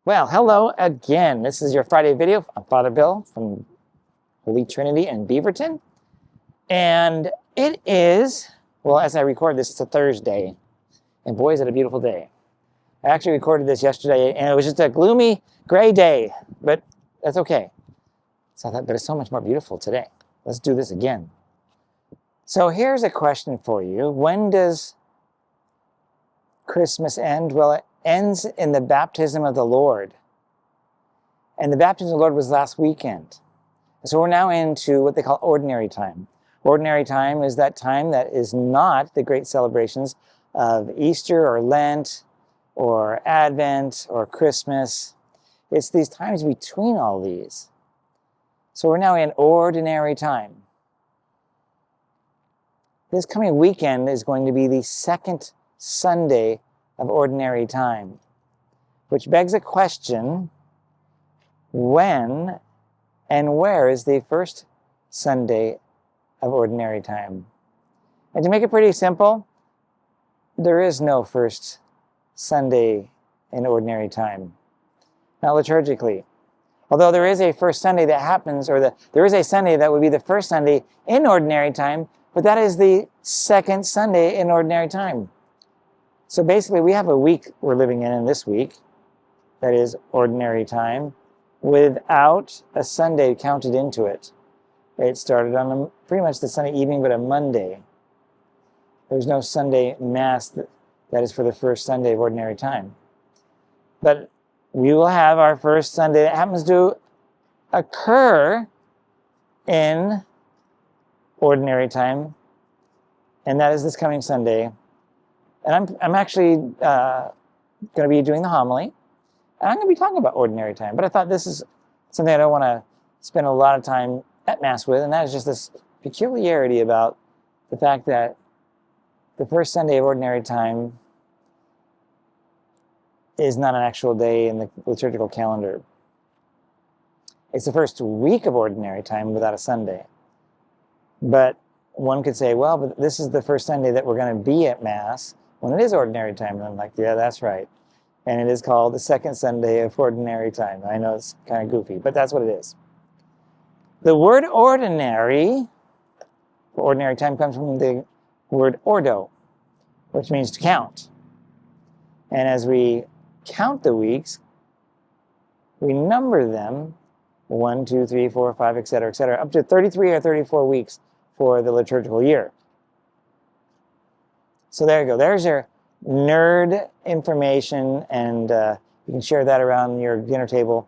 Well, hello again. This is your Friday video. I'm Father Bill from Holy Trinity in Beaverton. And it is, well, as I record this, it's a Thursday. And boy, is it a beautiful day. I actually recorded this yesterday, and it was just a gloomy, gray day. But that's okay. But it's so much more beautiful today. Let's do this again. So here's a question for you. When does Christmas end? Well, it ends in the baptism of the Lord. And the baptism of the Lord was last weekend. So we're now into what they call ordinary time. Ordinary time is that time that is not the great celebrations of Easter or Lent or Advent or Christmas. It's these times between all these. So we're now in ordinary time. This coming weekend is going to be the second Sunday of ordinary time, which begs a question: when and where is the first Sunday of ordinary time? And to make it pretty simple, there is no first Sunday in ordinary time. Now, liturgically, although there is a first Sunday that happens, there is a Sunday that would be the first Sunday in ordinary time, but that is the second Sunday in ordinary time. So basically, we have a week we're living in this week, that is ordinary time, without a Sunday counted into it. It started on pretty much the Sunday evening, but a Monday. There's no Sunday Mass that is for the first Sunday of ordinary time. But we will have our first Sunday that happens to occur in ordinary time, and that is this coming Sunday. And I'm actually going to be doing the homily, and I'm going to be talking about ordinary time. But I thought this is something I don't want to spend a lot of time at Mass with, and that is just this peculiarity about the fact that the first Sunday of ordinary time is not an actual day in the liturgical calendar. It's the first week of ordinary time without a Sunday. But one could say, well, but this is the first Sunday that we're going to be at Mass when it is ordinary time. And I'm like, yeah, that's right. And it is called the second Sunday of ordinary time. I know it's kind of goofy, but that's what it is. The word ordinary, for ordinary time, comes from the word ordo, which means to count. And as we count the weeks, we number them 1, 2, 3, 4, 5, etc., up to 33 or 34 weeks for the liturgical year. So there you go. There's your nerd information, and you can share that around your dinner table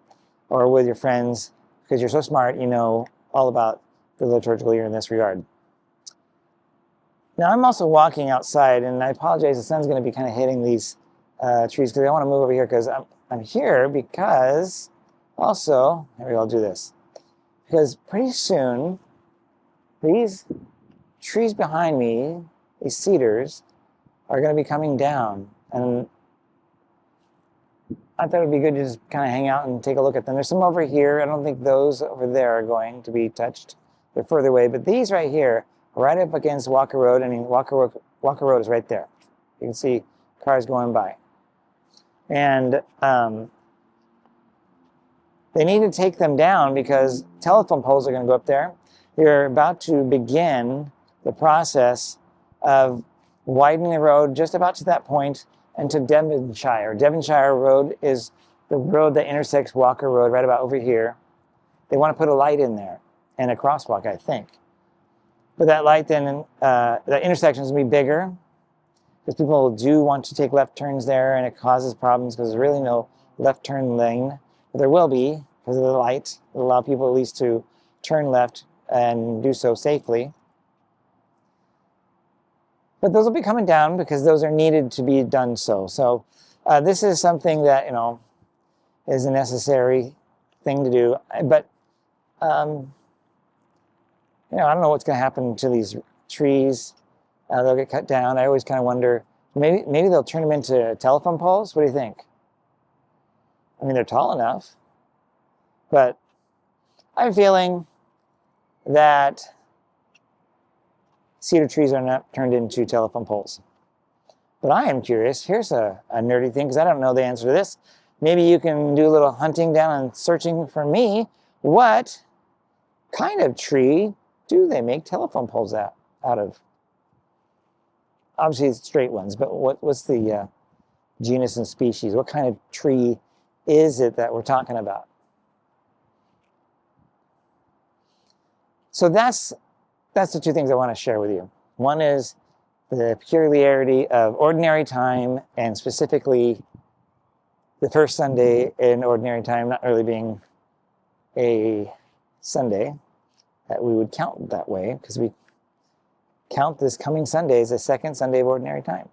or with your friends, because you're so smart, you know all about the liturgical year in this regard. Now, I'm also walking outside, and I apologize, the sun's going to be kind of hitting these trees, because I want to move over here, because I'm here because also, maybe I'll do this, because pretty soon these trees behind me, these cedars, are going to be coming down, and I thought it would be good to just kind of hang out and take a look at them. There's some over here. I don't think those over there are going to be touched. They're further away, but these right here, right up against Walker Road. I mean, Walker Road is right there. You can see cars going by. And they need to take them down because telephone poles are going to go up there. They're about to begin the process of widening the road just about to that point and to Devonshire. Devonshire Road is the road that intersects Walker Road right about over here. They want to put a light in there and a crosswalk, I think. But that light then, that intersection is going to be bigger, because people do want to take left turns there, and it causes problems because there's really no left turn lane. But there will be, because of the light. It'll allow people at least to turn left and do so safely. But those will be coming down because those are needed to be done so. So this is something that, is a necessary thing to do. But, I don't know what's going to happen to these trees. They'll get cut down. I always kind of wonder, maybe they'll turn them into telephone poles. What do you think? I mean, they're tall enough. But I have a feeling that cedar trees are not turned into telephone poles. But I am curious. Here's a nerdy thing, because I don't know the answer to this. maybe you can do a little hunting down and searching for me. What kind of tree do they make telephone poles out of? Obviously, it's straight ones, but what's the genus and species? What kind of tree is it that we're talking about? So that's the two things I want to share with you. One is the peculiarity of ordinary time, and specifically the first Sunday in ordinary time not really being a Sunday that we would count that way, because we count this coming Sunday as the second Sunday of ordinary time.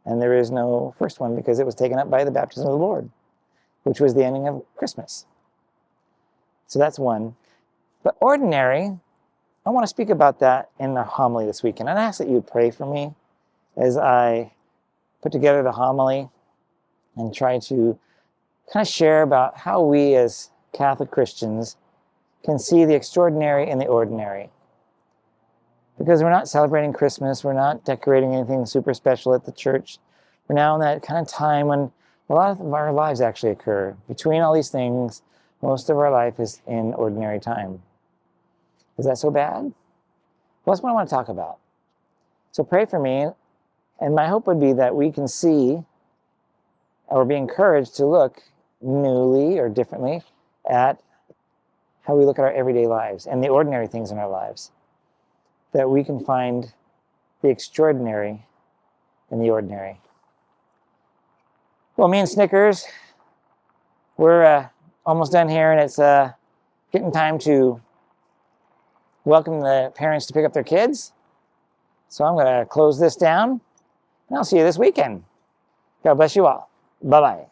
And there is no first one because it was taken up by the baptism of the Lord, which was the ending of Christmas. So that's one. But ordinary, I want to speak about that in the homily this weekend. And I ask that you would pray for me as I put together the homily and try to kind of share about how we as Catholic Christians can see the extraordinary in the ordinary. Because we're not celebrating Christmas, we're not decorating anything super special at the church. We're now in that kind of time when a lot of our lives actually occur. Between all these things, most of our life is in ordinary time. Is that so bad? Well, that's what I want to talk about. So pray for me, and my hope would be that we can see or be encouraged to look newly or differently at how we look at our everyday lives and the ordinary things in our lives. That we can find the extraordinary in the ordinary. Well, me and Snickers, we're almost done here, and it's getting time to welcome the parents to pick up their kids. So I'm going to close this down, and I'll see you this weekend. God bless you all. Bye-bye.